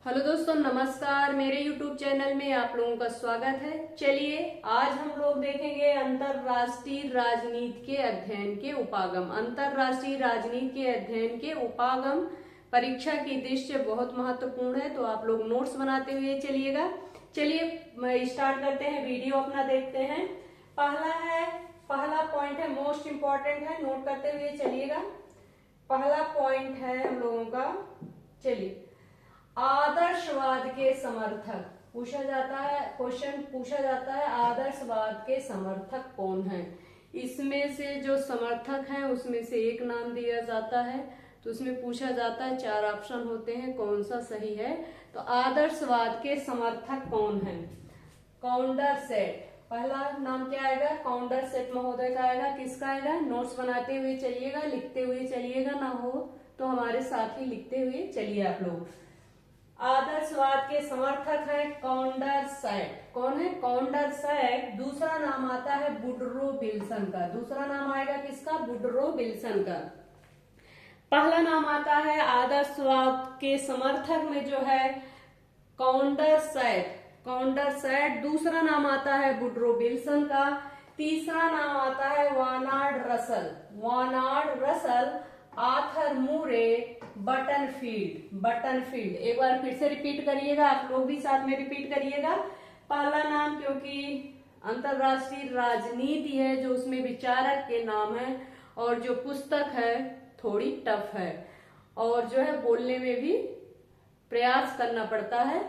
Hello दोस्तों, नमस्कार। मेरे YouTube चैनल में आप लोगों का स्वागत है। चलिए आज हम लोग देखेंगे अंतरराष्ट्रीय राजनीति के अध्ययन के उपागम। अंतरराष्ट्रीय राजनीति के अध्ययन के उपागम परीक्षा की दृष्टि से बहुत महत्वपूर्ण है, तो आप लोग नोट्स बनाते हुए चलिएगा। चलिए स्टार्ट करते हैं, वीडियो अपना देखते हैं। पहला पॉइंट है, मोस्ट इम्पोर्टेंट है, नोट करते हुए चलिएगा। पहला पॉइंट है हम लोगों का, चलिए, आदर्शवाद के समर्थक पूछा जाता है। क्वेश्चन पूछा जाता है, आदर्शवाद के समर्थक कौन हैं? इसमें से जो समर्थक हैं उसमें से एक नाम दिया जाता है, तो उसमें पूछा जाता है, 4 ऑप्शन होते हैं, कौन सा सही है। तो आदर्शवाद के समर्थक कौन हैं? काउंडरसेट, पहला नाम क्या आएगा? काउंडरसेट महोदय का आएगा। किसका आएगा? नोट्स बनाते हुए चलिएगा, लिखते हुए चलिएगा, ना हो तो हमारे साथ ही लिखते हुए चलिए आप लोग। आदर्शवाद के समर्थक है काउंडरसेट। कौन है? काउंडरसेट। दूसरा नाम आता है वुडरो विल्सन का। दूसरा नाम आएगा किसका? वुडरो विल्सन का। पहला नाम आता है आदर्शवाद के समर्थक में जो है काउंडरसेट। दूसरा नाम आता है वुडरो विल्सन का। तीसरा नाम आता है वानार्ड रसल, आर्थर मूरे, बटनफील्ड। एक बार फिर से रिपीट करिएगा, आप लोग भी साथ में रिपीट करिएगा। पहला नाम, क्योंकि अंतरराष्ट्रीय राजनीति है जो उसमें विचारक के नाम है, और जो पुस्तक है थोड़ी टफ है, और जो है बोलने में भी प्रयास करना पड़ता है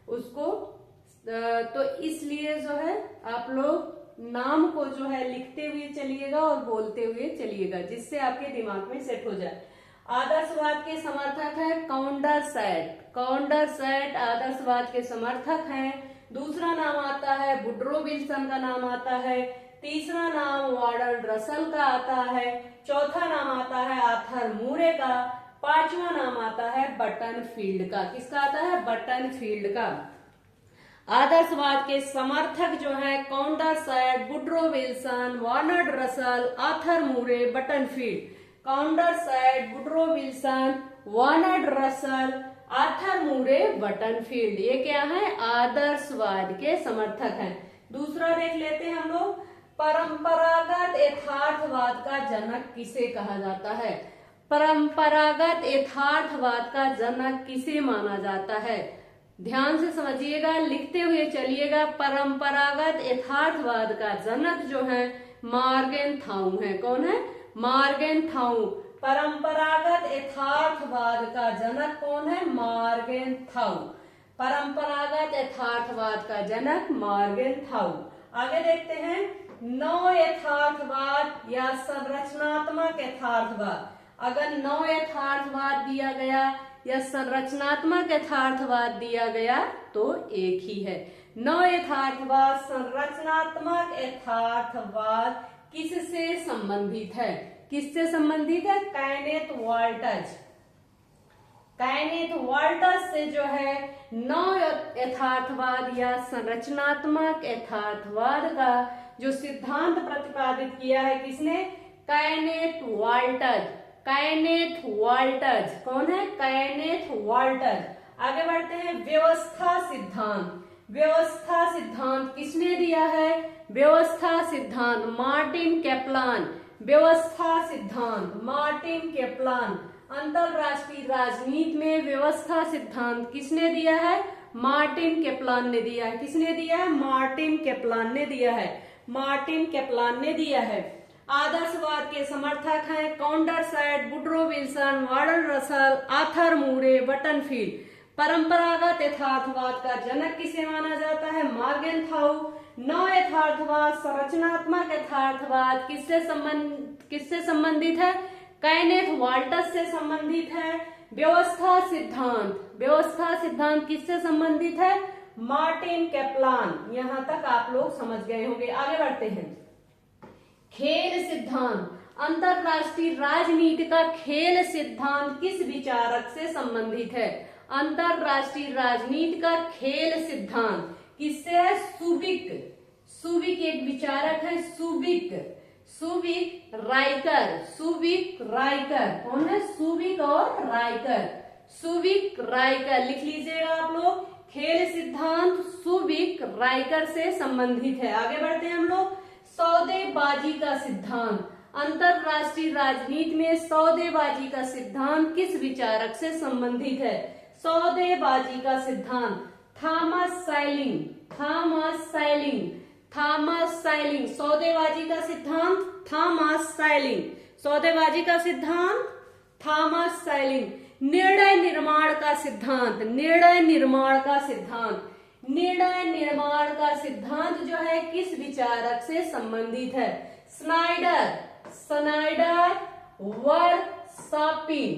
उसको, तो इसलिए जो है आप लोग नाम को जो है लिखते हुए चलिएगा और बोलते हुए चलिएगा, जिससे आपके दिमाग में सेट हो जाए। आदर्शवाद के समर्थक है काउंडरसेट आदर्शवाद के समर्थक हैं। दूसरा नाम आता है वुडरो विल्सन का नाम आता है। तीसरा नाम वार्डन रसल का आता है। चौथा नाम आता है आर्थर मूरे का। पांचवा नाम आता है बटनफील्ड का। किसका आता है? बटनफील्ड का। आदर्शवाद के समर्थक जो है Condorcet, Woodrow Wilson, Warner Russell, Arthur Murray, Butterfield. Condorcet, Woodrow Wilson, Warner Russell, Arthur Murray, Butterfield, ये क्या है? आदर्शवाद के समर्थक हैं। दूसरा देख लेते हैं हम लोग, परंपरागत यथार्थवाद का जनक किसे कहा जाता है? परंपरागत यथार्थवाद का जनक किसे माना जाता है? ध्यान से समझिएगा, लिखते हुए चलिएगा। परंपरागत यथार्थवाद का जनक जो है मॉर्गेनथाउ है। कौन है? मॉर्गेनथाउ। परंपरागत यथार्थवाद का जनक कौन है? मॉर्गेनथाउ। परंपरागत यथार्थवाद का जनक मॉर्गेनथाउ। आगे देखते हैं, नव यथार्थवाद या संरचनात्मक यथार्थवाद। अगर नव यथार्थवाद दिया गया या संरचनात्मक यथार्थवाद दिया गया तो एक ही है। नव यथार्थवाद, संरचनात्मक यथार्थवाद किससे संबंधित है? किससे संबंधित है? काइनेथ वाल्टज से जो है नव यथार्थवाद या संरचनात्मक यथार्थवाद का जो सिद्धांत प्रतिपादित किया है किसने? काइनेथ वाल्टज। कौन है? काइनेथ वाल्टज। आगे बढ़ते हैं, व्यवस्था सिद्धांत किसने दिया है? व्यवस्था सिद्धांत मार्टिन कैप्लान। अंतरराष्ट्रीय राजनीति में व्यवस्था सिद्धांत किसने दिया है? मार्टिन कैप्लान ने दिया है। किसने दिया है? मार्टिन कैप्लान ने दिया है। आदर्शवाद के समर्थक हैं Condorcet, Woodrow Wilson, Warden Russell, Arthur Murray, Butterfield. परंपरागत यथार्थवाद का जनक किसे माना जाता है? मॉर्गेनथाउ। नव यथार्थवाद, संरचनात्मक यथार्थवाद किससे संबंधित है? काइनेथ वाल्टज से संबंधित है। व्यवस्था सिद्धांत किससे संबंधित है? Martin Kaplan. यहां तक आप लोग समझ गए होंगे। आगे बढ़ते हैं, खेल सिद्धांत। अंतरराष्ट्रीय राजनीति का खेल सिद्धांत किस विचारक से संबंधित है? अंतरराष्ट्रीय राजनीति का खेल सिद्धांत किससे है? सुबिक एक विचारक है, सुबिक राइकर। कौन है? सुबिक और राइकर। सुविक राइकर, लिख लीजिएगा आप लोग। खेल सिद्धांत सुविक राइकर से संबंधित है। आगे बढ़ते हैं हम लोग। सौदेबाजी का सिद्धांत, अंतरराष्ट्रीय राजनीति में सौदेबाजी का सिद्धांत किस विचारक से संबंधित है? सौदेबाजी का सिद्धांत Thomas selling, Thomas selling, Thomas selling. सौदेबाजी का सिद्धांत थॉमस सैलिंग, सौदेबाजी का सिद्धांत थॉमस सैलिंग। निर्णय निर्माण का सिद्धांत, निर्णय निर्माण का सिद्धांत, निर्णय निर्माण का सिद्धांत जो है किस विचारक से संबंधित है? Snyder, Snyder workshopping,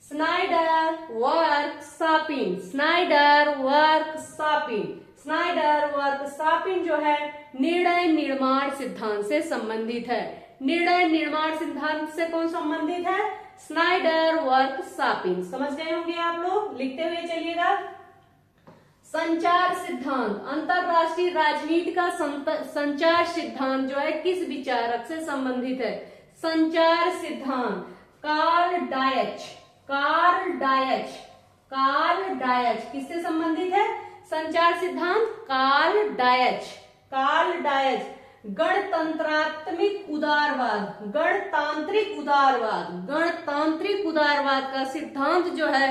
Snyder workshopping, Snyder workshopping, Snyder workshopping जो है निर्णय निर्माण सिद्धांत से संबंधित है। निर्णय निर्माण सिद्धांत से कौन संबंधित है? Snyder workshopping. समझ गए होंगे आप लोग, लिखते हुए चलिएगा। संचार सिद्धांत, अंतरराष्ट्रीय राजनीति का संचार सिद्धांत जो है किस विचारक से संबंधित है? संचार सिद्धांत Karl Deutsche, Karl Deutsche, Karl Deutsche. किससे संबंधित है संचार सिद्धांत? Karl Deutsche, Karl Deutsche. गणतंत्रात्मक उदारवाद, गणतांत्रिक उदारवाद, गणतांत्रिक उदारवाद का सिद्धांत जो है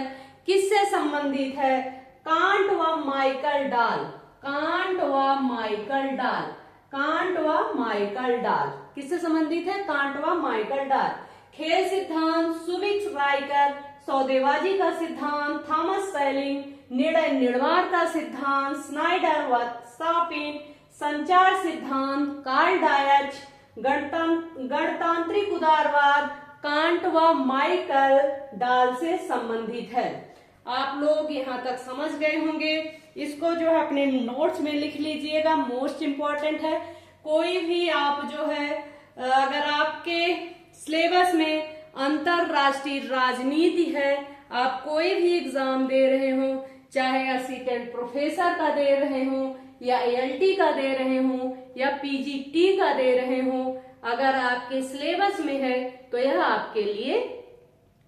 किससे संबंधित है? कांट व माइकल डाल, कांट व माइकल डाल, कांट व माइकल डाल। किससे संबंधित है? कांट व माइकल डाल। खेल सिद्धांत सुविक राइकर, सौदेबाजी का सिद्धांत थॉमस सैलिंग, निर्णय निर्माण का सिद्धांत स्नाइडर वर्कशॉपिंग, संचार सिद्धांत कार्ल डायच, गणतांत्रिक उदारवाद कांट व माइकल डाल से संबंधित है। आप लोग यहाँ तक समझ गए होंगे। इसको जो है अपने नोट्स में लिख लीजिएगा, मोस्ट इम्पोर्टेंट है। कोई भी आप जो है अगर आपके सिलेबस में अंतरराष्ट्रीय राजनीति है, आप कोई भी एग्जाम दे रहे हो, चाहे असिस्टेंट प्रोफेसर का दे रहे हो या ALT का दे रहे हो या PGT का दे रहे हो, अगर आपके सिलेबस में है तो यह आपके लिए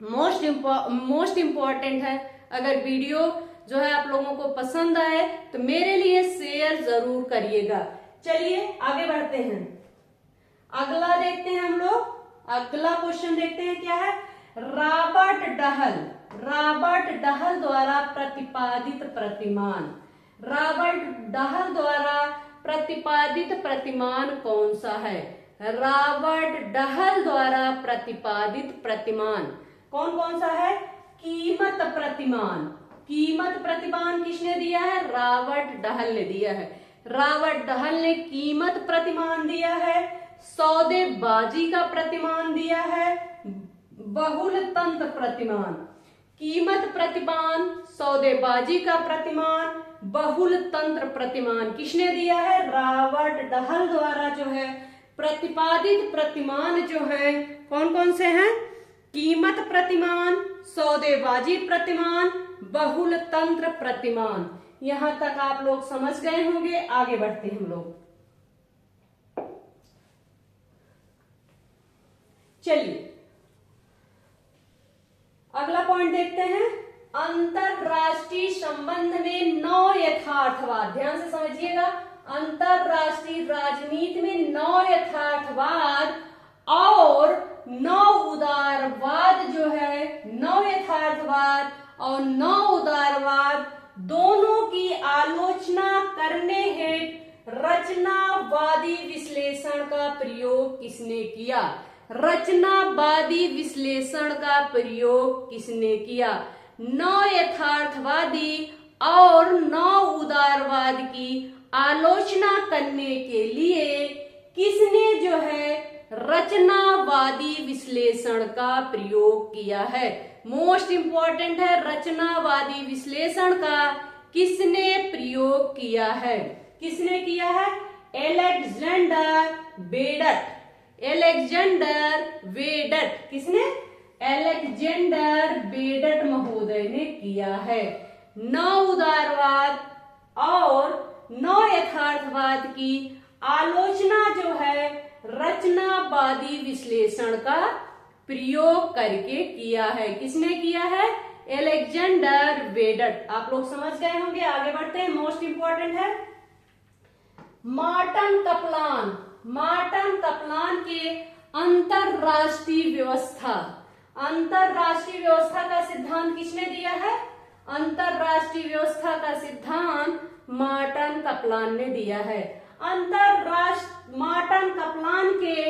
मोस्ट इम्पोर्टेंट है। अगर वीडियो जो है आप लोगों को पसंद आए तो मेरे लिए शेयर जरूर करिएगा। चलिए आगे बढ़ते हैं, अगला देखते हैं हम लोग। अगला क्वेश्चन देखते हैं क्या है। रॉबर्ट डहल, रॉबर्ट डहल द्वारा प्रतिपादित प्रतिमान, रॉबर्ट डहल द्वारा प्रतिपादित प्रतिमान कौन सा है? रॉबर्ट डहल द्वारा प्रतिपादित प्रतिमान कौन कौन सा है? कीमत प्रतिमान, कीमत प्रतिमान किसने दिया है? रॉबर्ट डहल ने दिया है। रॉबर्ट डहल ने कीमत प्रतिमान दिया है, सौदेबाजी का प्रतिमान दिया है, बहुल तंत्र प्रतिमान। कीमत प्रतिमान, सौदेबाजी का प्रतिमान, बहुल तंत्र प्रतिमान किसने दिया है? रॉबर्ट डहल द्वारा जो है प्रतिपादित प्रतिमान जो है कौन कौन से हैं? कीमत प्रतिमान, सौदेबाजी प्रतिमान, बहुल तंत्र प्रतिमान। यहां तक आप लोग समझ गए होंगे। आगे बढ़ते हैं हम लोग। चलिए अगला पॉइंट देखते हैं। अंतरराष्ट्रीय संबंध में 9 यथार्थवाद, ध्यान से समझिएगा। अंतरराष्ट्रीय राजनीति में 9 यथार्थवाद और 9 उदारवाद जो है, 9 यथार्थवाद और 9 उदारवाद दोनों की आलोचना करने हेतु रचनावादी विश्लेषण का प्रयोग किसने किया? रचनावादी विश्लेषण का प्रयोग किसने किया? 9 यथार्थवादी और 9 उदारवाद की आलोचना करने के लिए किसने जो है रचनावादी विश्लेषण का प्रयोग किया है? मोस्ट इंपॉर्टेंट है, रचनावादी विश्लेषण का किसने प्रयोग किया है? किसने किया है? Alexander Wendt, Alexander Wendt. किसने? एलेक्जेंडर वेडट महोदय ने किया है। 9 उदारवाद और 9 यथार्थवाद की आलोचना जो है रचनावादी विश्लेषण का प्रयोग करके किया है। किसने किया है? अलेक्जेंडर वेडट। आप लोग समझ गए होंगे। आगे बढ़ते हैं। मोस्ट इंपॉर्टेंट है मार्टन कपलान। मार्टन कपलान के अंतरराष्ट्रीय व्यवस्था। अंतरराष्ट्रीय व्यवस्था का सिद्धांत किसने दिया है? अंतरराष्ट्रीय व्यवस्था का सिद्धांत मार्टन कपलान ने दिया है। मार्टन कपलान के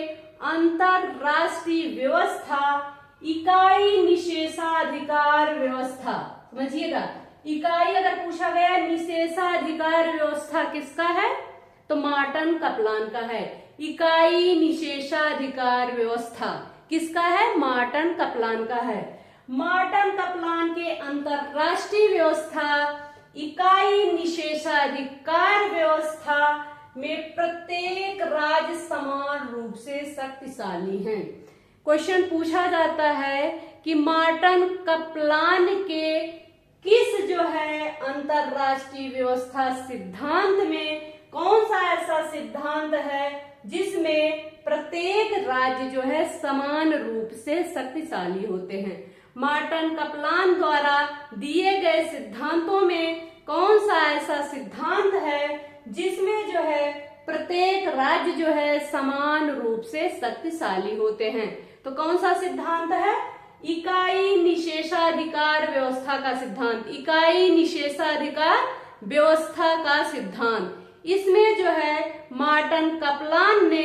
अंतरराष्ट्रीय व्यवस्था इकाई निषेधाधिकार व्यवस्था। समझिएगा, इकाई अगर पूछा गया निषेधाधिकार व्यवस्था किसका है तो मार्टन कपलान का है। इकाई निषेधाधिकार व्यवस्था किसका है? मार्टन कपलान का है। मार्टन कपलान के अंतरराष्ट्रीय व्यवस्था इकाई निषेधाधिकार व्यवस्था में प्रत्येक राज्य समान रूप से शक्तिशाली है। क्वेश्चन पूछा जाता है कि मार्टन कपलान के किस जो है अंतरराष्ट्रीय व्यवस्था सिद्धांत में कौन सा ऐसा सिद्धांत है जिसमें प्रत्येक राज्य जो है समान रूप से शक्तिशाली होते हैं? मार्टन कपलान द्वारा दिए गए सिद्धांतों में कौन सा ऐसा सिद्धांत है जिसमें जो है प्रत्येक राज्य जो है समान रूप से शक्तिशाली होते हैं? तो कौन सा सिद्धांत है? इकाई निषेधाधिकार व्यवस्था का सिद्धांत। इकाई निषेधाधिकार व्यवस्था का सिद्धांत। इसमें जो है मार्टन कपलान ने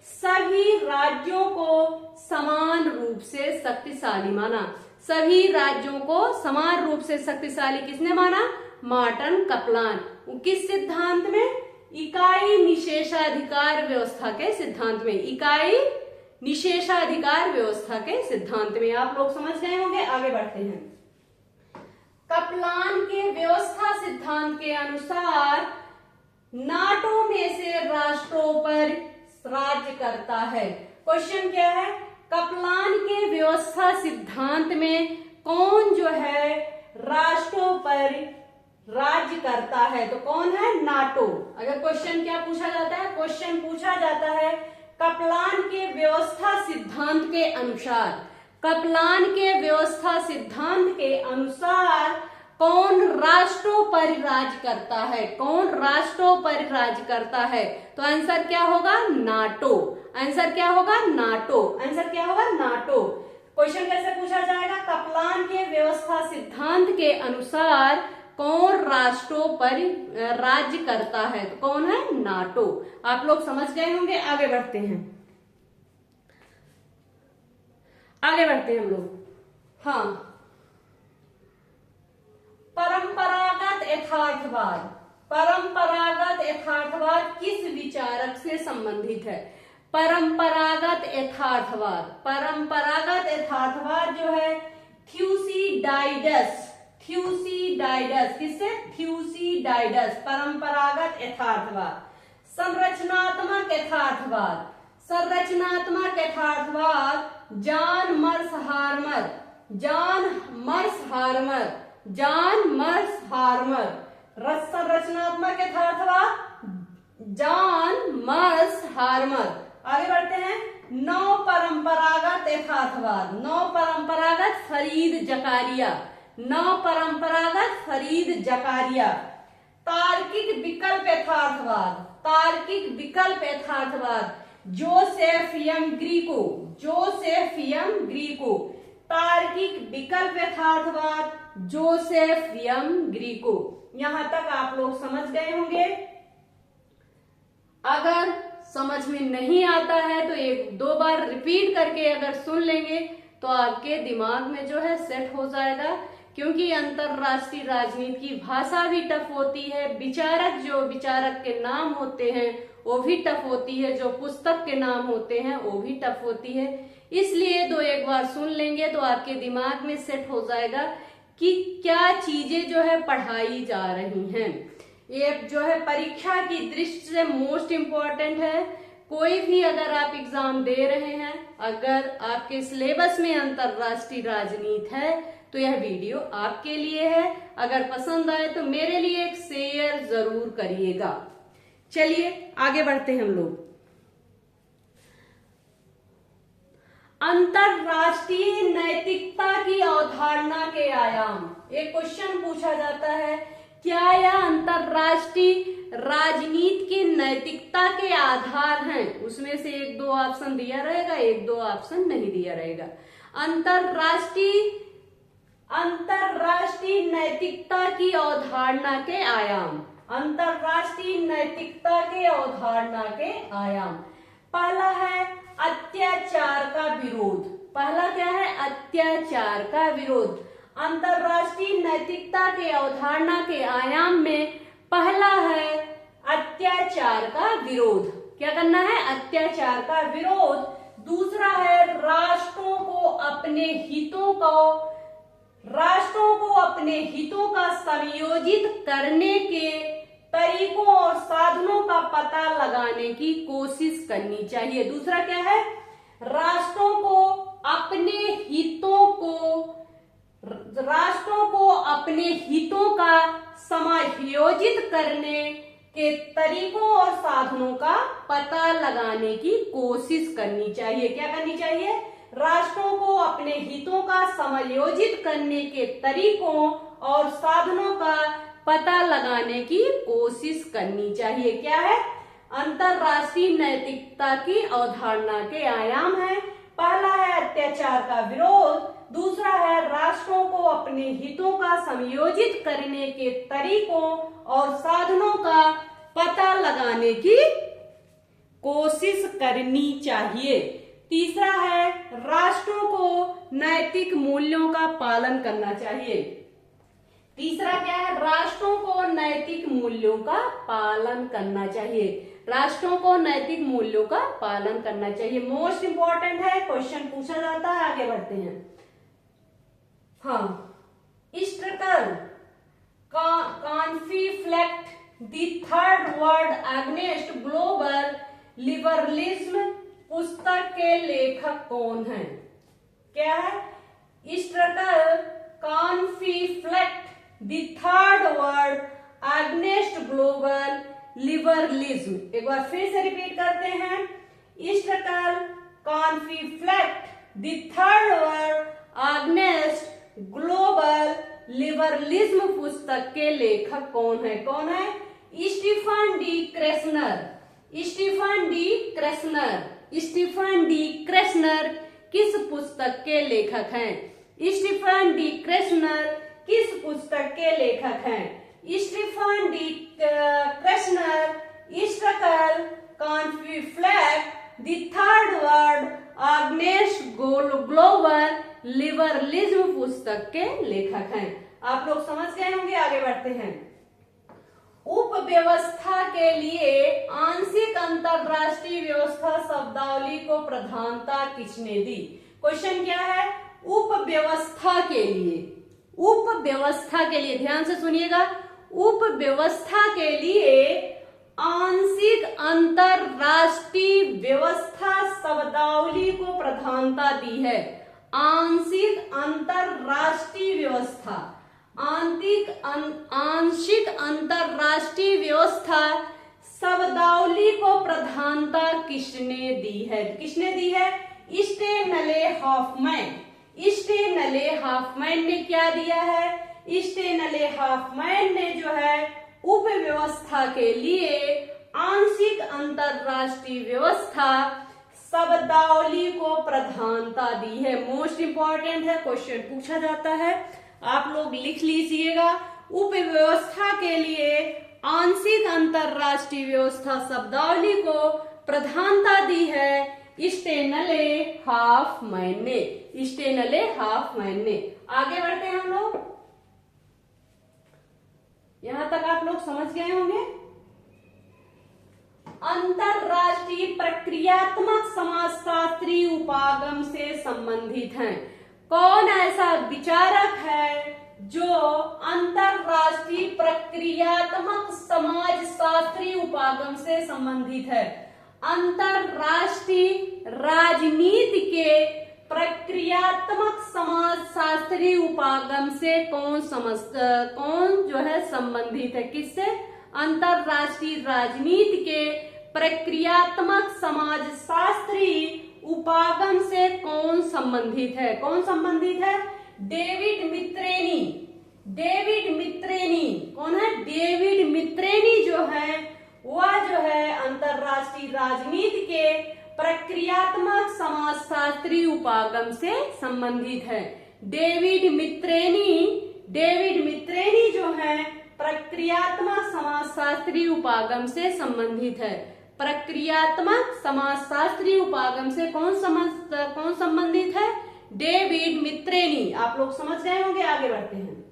सभी राज्यों को समान रूप से शक्तिशाली माना। सभी राज्यों को समान रूप से शक्तिशाली किसने माना? Marton Kaplan. किस सिद्धांत में? इकाई निषेधाधिकार व्यवस्था के सिद्धांत में। इकाई निषेधाधिकार व्यवस्था के सिद्धांत में। आप लोग समझ गए होंगे। आगे बढ़ते हैं। कपलान के व्यवस्था सिद्धांत के अनुसार नाटो में से राष्ट्रों पर राज्य करता है। क्वेश्चन क्या है? कपलान के व्यवस्था सिद्धांत में कौन जो है राष्ट्रों पर राज्य करता है? तो कौन है? नाटो। अगर क्वेश्चन क्या पूछा जाता है? क्वेश्चन पूछा जाता है कपलान के व्यवस्था सिद्धांत के अनुसार, कपलान के व्यवस्था सिद्धांत के अनुसार कौन राष्ट्रों पर राज्य करता है? कौन राष्ट्रों पर राज्य करता है? तो आंसर क्या होगा? नाटो। आंसर क्या होगा? नाटो। आंसर क्या होगा? नाटो। क्वेश्चन कैसे पूछा जाएगा? कपलान के व्यवस्था सिद्धांत के अनुसार कौन राष्ट्रों पर राज्य करता है? तो कौन है? नाटो। आप लोग समझ गए होंगे। आगे बढ़ते हैं। आगे बढ़ते हैं हम लोग। हाँ, परंपरागत यथार्थवाद। परंपरागत यथार्थवाद किस विचारक से संबंधित है? परंपरागत यथार्थवाद। परंपरागत यथार्थवाद जो है थ्यूसिडाइडस। थ्यूसिडाइडस किससे? थ्यूसिडाइडस। परंपरागत यथार्थवाद। संरचनात्मक यथार्थवाद। संरचनात्मक यथार्थवाद जॉन मर्स हार्मर। जॉन मर्स हार्मर। जॉन मर्स हार्मर। संरचनात्मक यथार्थवाद जॉन मर्स हार्मर। आगे बढ़ते हैं। नौ परंपरागत यथार्थवाद। नौ परंपरागत फरीद जकारिया। नौ परंपरागत फरीद जकारिया। तार्किक विकल्प यथार्थवाद। तार्किक विकल्प यथार्थवाद Joseph Young Grieco. Joseph Young Grieco. तार्किक विकल्प यथार्थवाद जोसेफ यंग ग्रीको। यहां तक आप लोग समझ गए होंगे। अगर समझ में नहीं आता है तो एक दो बार रिपीट करके अगर सुन लेंगे तो आपके दिमाग में जो है सेट हो जाएगा, क्योंकि अंतरराष्ट्रीय राजनीति की भाषा भी टफ होती है। विचारक जो विचारक के नाम होते हैं वो भी टफ होती है, जो पुस्तक के नाम होते हैं वो भी टफ होती है। इसलिए दो एक बार सुन लेंगे तो आपके दिमाग में सेट हो जाएगा कि क्या चीजें जो है पढ़ाई जा रही हैं। ये जो है परीक्षा की दृष्टि से मोस्ट इम्पोर्टेंट है। कोई भी अगर आप एग्जाम दे रहे हैं, अगर आपके सिलेबस में अंतरराष्ट्रीय राजनीति है तो यह वीडियो आपके लिए है। अगर पसंद आए तो मेरे लिए एक शेयर जरूर करिएगा। चलिए आगे बढ़ते हैं हम लोग। अंतरराष्ट्रीय नैतिकता की अवधारणा के आयाम। एक क्वेश्चन पूछा जाता है, क्या यह अंतरराष्ट्रीय राजनीति की नैतिकता के आधार हैं? उसमें से 1-2 ऑप्शन दिया रहेगा, 1-2 ऑप्शन नहीं दिया रहेगा। अंतरराष्ट्रीय नैतिकता की अवधारणा के आयाम। अंतरराष्ट्रीय नैतिकता के अवधारणा के आयाम। पहला है अत्याचार का विरोध। पहला क्या है? अत्याचार का विरोध। अंतरराष्ट्रीय नैतिकता के अवधारणा के आयाम में पहला है अत्याचार का विरोध। क्या करना है? अत्याचार का विरोध। दूसरा है राष्ट्रों को अपने हितों का संयोजित करने के तरीकों और साधनों का पता लगाने की कोशिश करनी चाहिए। दूसरा क्या है? राष्ट्रों को अपने हितों का समायोजित करने के तरीकों और साधनों का पता लगाने की कोशिश करनी चाहिए। क्या करनी चाहिए? राष्ट्रों को अपने हितों का समायोजित करने के तरीकों और साधनों का पता लगाने की कोशिश करनी चाहिए। क्या है? अंतरराष्ट्रीय नैतिकता की अवधारणा के आयाम है। पहला है अत्याचार का विरोध, दूसरा है राष्ट्रों को अपने हितों का संयोजित करने के तरीकों और साधनों का पता लगाने की कोशिश करनी चाहिए। तीसरा है राष्ट्रों को नैतिक मूल्यों का पालन करना चाहिए। तीसरा क्या है? राष्ट्रों को नैतिक मूल्यों का पालन करना चाहिए। राष्ट्रों को नैतिक मूल्यों का पालन करना चाहिए। मोस्ट इंपॉर्टेंट है, क्वेश्चन पूछा जाता है। आगे बढ़ते हैं। हाँ, structural conflict the third world against global liberalism पुस्तक के लेखक कौन है? क्या है? Structural conflict the third world against global liberalism. एक बार फिर से रिपीट करते हैं। Structural conflict the third world against global liberalism पुस्तक के लेखक कौन है? कौन है? Stephen D Krasner. Stephen D Krasner. Stephen D Krasner किस पुस्तक के लेखक हैं? स्टीफन डी क्रेसनर किस पुस्तक के लेखक हैं? Stephen D Krasner structural conflict the third world against global liberalism पुस्तक के लेखक हैं। आप लोग समझ गए होंगे। आगे बढ़ते हैं। उपव्यवस्था के लिए आंशिक अंतरराष्ट्रीय व्यवस्था शब्दावली को प्रधानता किसने दी? क्वेश्चन क्या है? उपव्यवस्था के लिए। उपव्यवस्था के लिए ध्यान से सुनिएगा। उपव्यवस्था के लिए आंशिक अंतरराष्ट्रीय व्यवस्था शब्दावली को प्रधानता दी है। आंशिक अंतरराष्ट्रीय व्यवस्था, आंशिक अंतरराष्ट्रीय व्यवस्था शब्दावली को प्रधानता किसने दी है? किसने दी है? Stanley Hoffmann. स्टेनले हॉफमैन ने क्या दिया है? स्टेनले हॉफमैन ने जो है उपव्यवस्था के लिए आंशिक अंतरराष्ट्रीय व्यवस्था शब्दावली को प्रधानता दी है। मोस्ट इंपॉर्टेंट है, क्वेश्चन पूछा जाता है, आप लोग लिख लीजिएगा। उपव्यवस्था के लिए आंशिक अंतरराष्ट्रीय व्यवस्था शब्दावली को प्रधानता दी है स्टेनले हॉफमैन ने। स्टेनले हॉफमैन ने। आगे बढ़ते हैं हम लोग। यहां तक आप लोग समझ गए होंगे। अंतरराष्ट्रीय प्रक्रियात्मक समाजशास्त्री उपागम से संबंधित हैं। कौन ऐसा विचारक है जो अंतरराष्ट्रीय प्रक्रियात्मक समाजशास्त्री उपागम से संबंधित है? अंतरराष्ट्रीय राजनीति के प्रक्रियात्मक समाजशास्त्री उपागम से कौन जो है संबंधित है? किससे? अंतरराष्ट्रीय राजनीति के प्रक्रियात्मक समाजशास्त्री उपागम से कौन संबंधित है? कौन संबंधित है? डेविड मित्रेनी। डेविड मित्रेनी कौन है? डेविड मित्रेनी जो है वह जो है अंतरराष्ट्रीय राजनीति के प्रक्रियात्मक समाजशास्त्री उपागम से संबंधित है। डेविड मित्रेनी जो है प्रक्रियात्मक समाजशास्त्री उपागम से संबंधित है। प्रक्रियात्मक समाजशास्त्री उपागम से कौन संबंधित है? डेविड मित्रेनी। आप लोग समझ गए होंगे, आगे बढ़ते हैं।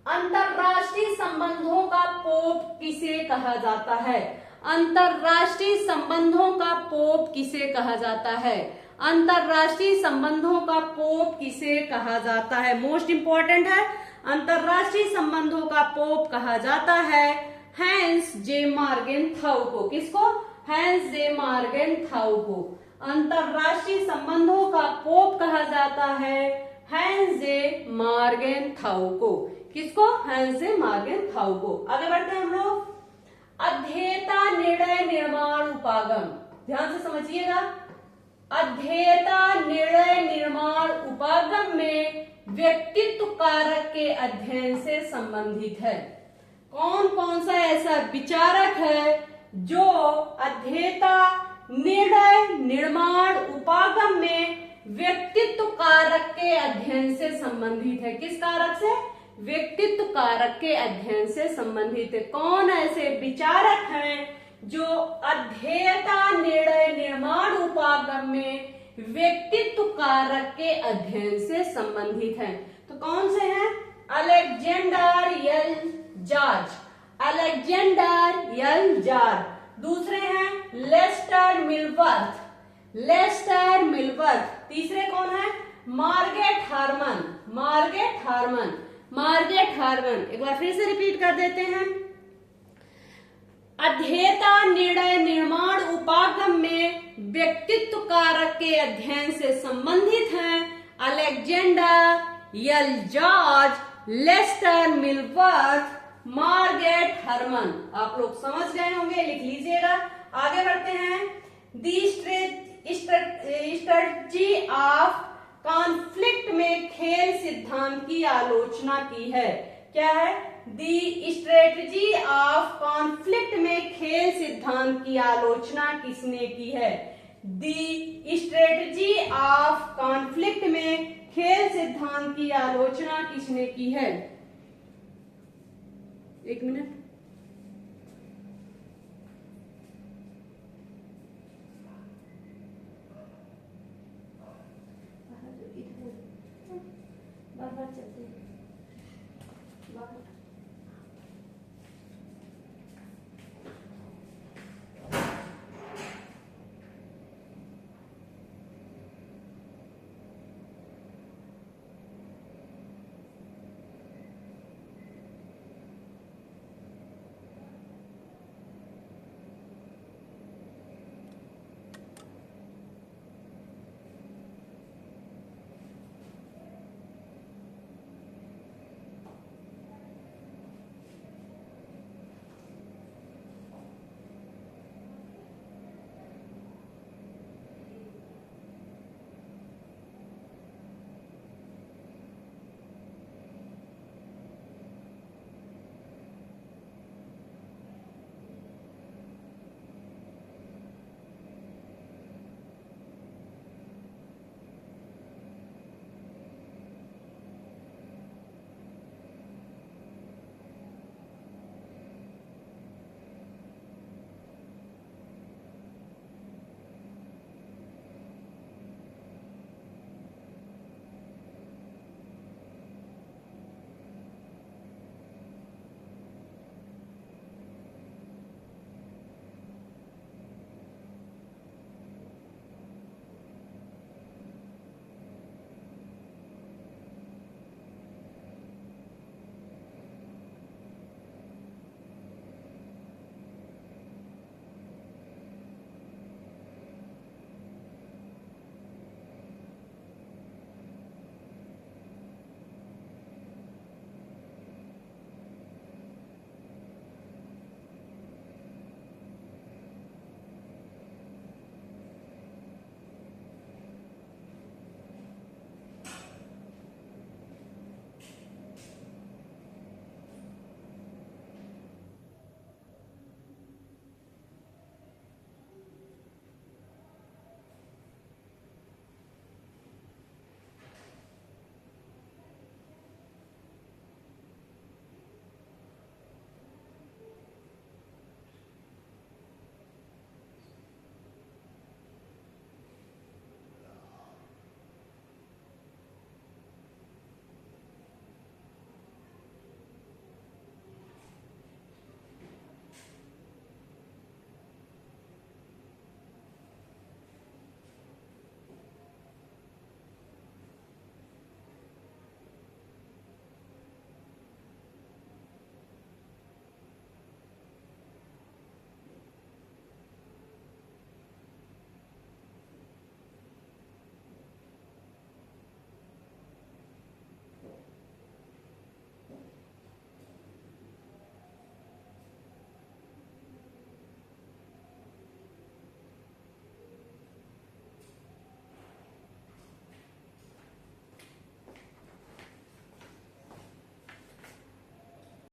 अंतरराष्ट्रीय संबंधों का पोप किसे कहा जाता है? अंतरराष्ट्रीय संबंधों का पोप किसे कहा जाता है? अंतरराष्ट्रीय संबंधों का पोप किसे कहा जाता है? मोस्ट इंपॉर्टेंट है। अंतरराष्ट्रीय संबंधों का पोप कहा जाता है हैंस जे मार्गेनथाउ को। किसको? हैंस जे मार्गेनथाउ को। अंतरराष्ट्रीय संबंधों का पोप कहा जाता है हैंस जे मार्गेनथाउ को। किसको? हैंस जे मार्गेनथाउ को। आगे बढ़ते हैं हम लोग। अध्येता निर्णय निर्माण उपागम, ध्यान से समझिएगा। अध्येता निर्णय निर्माण उपागम में व्यक्तित्व कारक के अध्ययन से संबंधित है। कौन कौन सा ऐसा विचारक है जो अध्येता निर्णय निर्माण उपागम में व्यक्तित्व कारक के अध्ययन से संबंधित है? किस कारक से? व्यक्तित्व कारक के अध्ययन से संबंधित है। कौन ऐसे विचारक हैं जो अध्येता निर्णय निर्माण उपागम में व्यक्तित्व कारक के अध्ययन से संबंधित हैं? तो कौन से हैं? Alexander L George. Alexander L George. दूसरे हैं लेस्टर मिलवर्थ। Lester Milworth. तीसरे कौन है? Margaret Harmon. Margaret Harmon. Margaret Harmon. एक बार फिर से रिपीट कर देते हैं। अध्येता निर्णय निर्माण उपागम में व्यक्तित्व कारक के अध्ययन से संबंधित हैं Alexander L George, Lester Milbrath, Margaret Hermann. आप लोग समझ गए होंगे, लिख लीजिएगा। आगे बढ़ते हैं। दी स्ट्रेटजी ऑफ कॉन्फ्लिक्ट में खेल सिद्धांत की आलोचना की है। क्या है? दी स्ट्रेटजी ऑफ कॉन्फ्लिक्ट में खेल सिद्धांत की आलोचना किसने की है? दी स्ट्रेटजी ऑफ कॉन्फ्लिक्ट में खेल सिद्धांत की आलोचना किसने की है? एक मिनट।